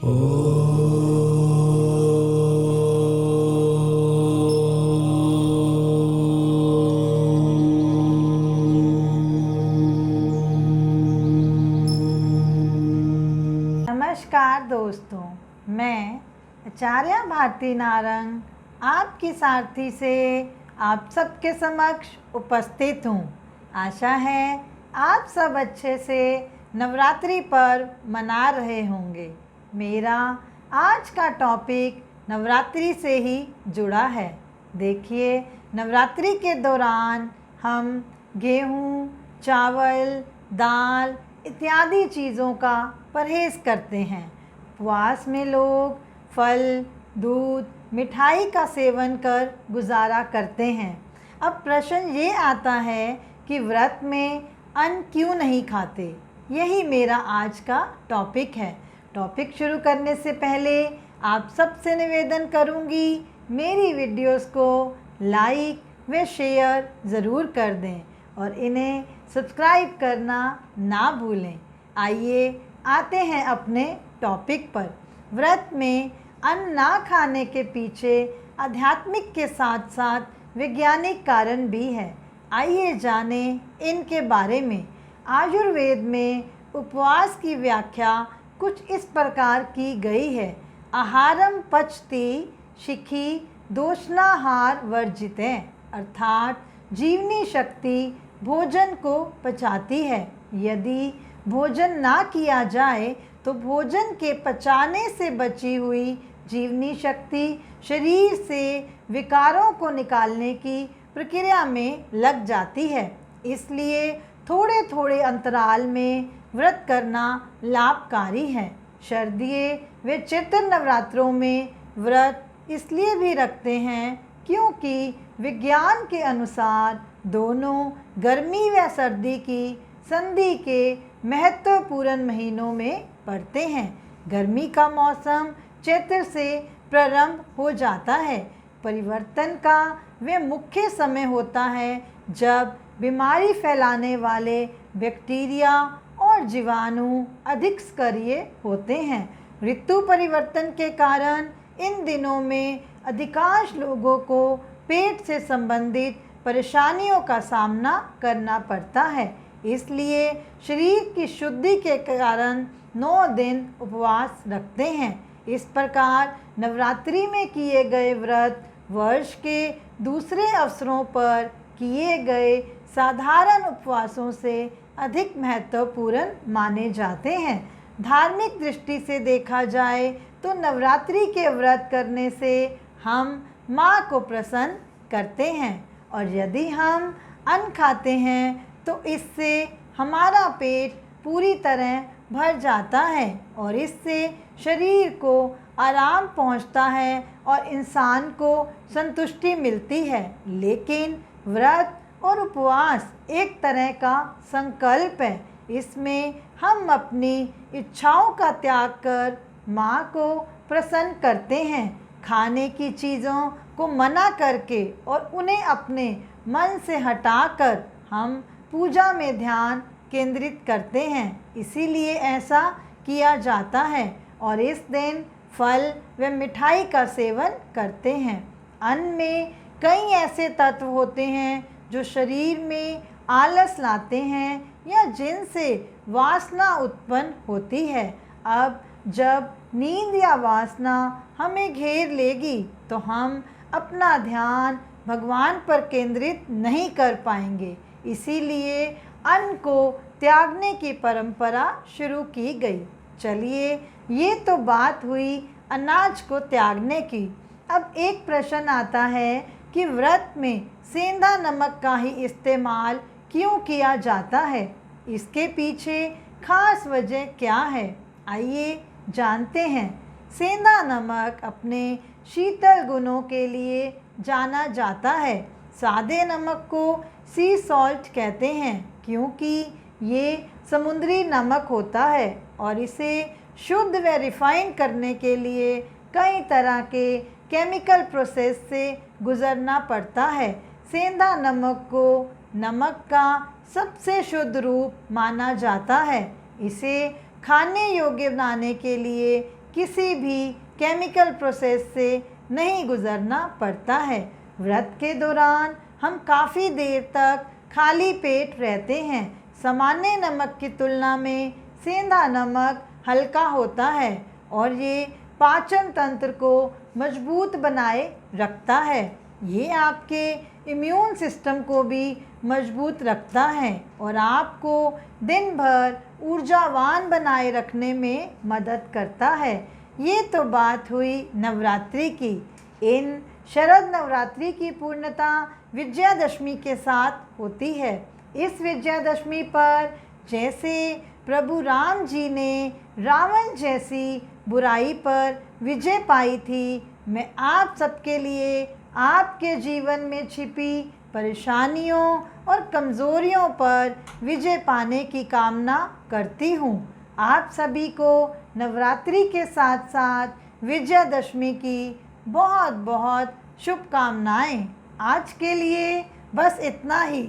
नमस्कार दोस्तों, मैं आचार्य भारती नारंग आपकी सारथी से आप सबके समक्ष उपस्थित हूँ। आशा है आप सब अच्छे से नवरात्रि पर्व मना रहे होंगे। मेरा आज का टॉपिक नवरात्रि से ही जुड़ा है। देखिए, नवरात्रि के दौरान हम गेहूँ, चावल, दाल इत्यादि चीज़ों का परहेज़ करते हैं। उपवास में लोग फल, दूध, मिठाई का सेवन कर गुजारा करते हैं। अब प्रश्न ये आता है कि व्रत में अन्न क्यों नहीं खाते। यही मेरा आज का टॉपिक है। टॉपिक शुरू करने से पहले आप सबसे निवेदन करूंगी, मेरी वीडियोस को लाइक व शेयर ज़रूर कर दें और इन्हें सब्सक्राइब करना ना भूलें। आइए आते हैं अपने टॉपिक पर। व्रत में अन्न ना खाने के पीछे आध्यात्मिक के साथ साथ वैज्ञानिक कारण भी है। आइए जानें इनके बारे में। आयुर्वेद में उपवास की व्याख्या कुछ इस प्रकार की गई है। आहारम पचति शिखी दोषनाहार वर्जितें, अर्थात जीवनी शक्ति भोजन को पचाती है। यदि भोजन ना किया जाए तो भोजन के पचाने से बची हुई जीवनी शक्ति शरीर से विकारों को निकालने की प्रक्रिया में लग जाती है। इसलिए थोड़े थोड़े अंतराल में व्रत करना लाभकारी है। शारदीय व चैत्र नवरात्रों में व्रत इसलिए भी रखते हैं क्योंकि विज्ञान के अनुसार दोनों गर्मी व सर्दी की संधि के महत्वपूर्ण महीनों में पड़ते हैं। गर्मी का मौसम चैत्र से प्रारंभ हो जाता है। परिवर्तन का वह मुख्य समय होता है जब बीमारी फैलाने वाले बैक्टीरिया और जीवाणु अधिक सक्रिय होते हैं। ऋतु परिवर्तन के कारण इन दिनों में अधिकांश लोगों को पेट से संबंधित परेशानियों का सामना करना पड़ता है। इसलिए शरीर की शुद्धि के कारण 9 दिन उपवास रखते हैं। इस प्रकार नवरात्रि में किए गए व्रत वर्ष के दूसरे अवसरों पर किए गए साधारण उपवासों से अधिक महत्वपूर्ण माने जाते हैं। धार्मिक दृष्टि से देखा जाए तो नवरात्रि के व्रत करने से हम माँ को प्रसन्न करते हैं और यदि हम अन्न खाते हैं तो इससे हमारा पेट पूरी तरह भर जाता है और इससे शरीर को आराम पहुंचता है और इंसान को संतुष्टि मिलती है। लेकिन व्रत और उपवास एक तरह का संकल्प है। इसमें हम अपनी इच्छाओं का त्याग कर माँ को प्रसन्न करते हैं। खाने की चीज़ों को मना करके और उन्हें अपने मन से हटाकर हम पूजा में ध्यान केंद्रित करते हैं। इसीलिए ऐसा किया जाता है और इस दिन फल व मिठाई का सेवन करते हैं। अन्न में कई ऐसे तत्व होते हैं जो शरीर में आलस लाते हैं या जिनसे वासना उत्पन्न होती है। अब जब नींद या वासना हमें घेर लेगी तो हम अपना ध्यान भगवान पर केंद्रित नहीं कर पाएंगे। इसीलिए अन्न को त्यागने की परंपरा शुरू की गई। चलिए, ये तो बात हुई अनाज को त्यागने की। अब एक प्रश्न आता है कि व्रत में सेंधा नमक का ही इस्तेमाल क्यों किया जाता है। इसके पीछे खास वजह क्या है, आइए जानते हैं। सेंधा नमक अपने शीतल गुणों के लिए जाना जाता है। सादे नमक को सी सॉल्ट कहते हैं क्योंकि ये समुद्री नमक होता है और इसे शुद्ध व रिफाइन करने के लिए कई तरह के केमिकल प्रोसेस से गुजरना पड़ता है। सेंधा नमक को नमक का सबसे शुद्ध रूप माना जाता है। इसे खाने योग्य बनाने के लिए किसी भी केमिकल प्रोसेस से नहीं गुजरना पड़ता है। व्रत के दौरान हम काफ़ी देर तक खाली पेट रहते हैं। सामान्य नमक की तुलना में सेंधा नमक हल्का होता है और ये पाचन तंत्र को मजबूत बनाए रखता है। ये आपके इम्यून सिस्टम को भी मजबूत रखता है और आपको दिन भर ऊर्जावान बनाए रखने में मदद करता है। ये तो बात हुई नवरात्रि की। इन शरद नवरात्रि की पूर्णता विजयादशमी के साथ होती है। इस विजयादशमी पर जैसे प्रभु राम जी ने रावण जैसी बुराई पर विजय पाई थी, मैं आप सबके लिए आपके जीवन में छिपी परेशानियों और कमज़ोरियों पर विजय पाने की कामना करती हूँ। आप सभी को नवरात्रि के साथ साथ विजयादशमी की बहुत बहुत शुभकामनाएं। आज के लिए बस इतना ही।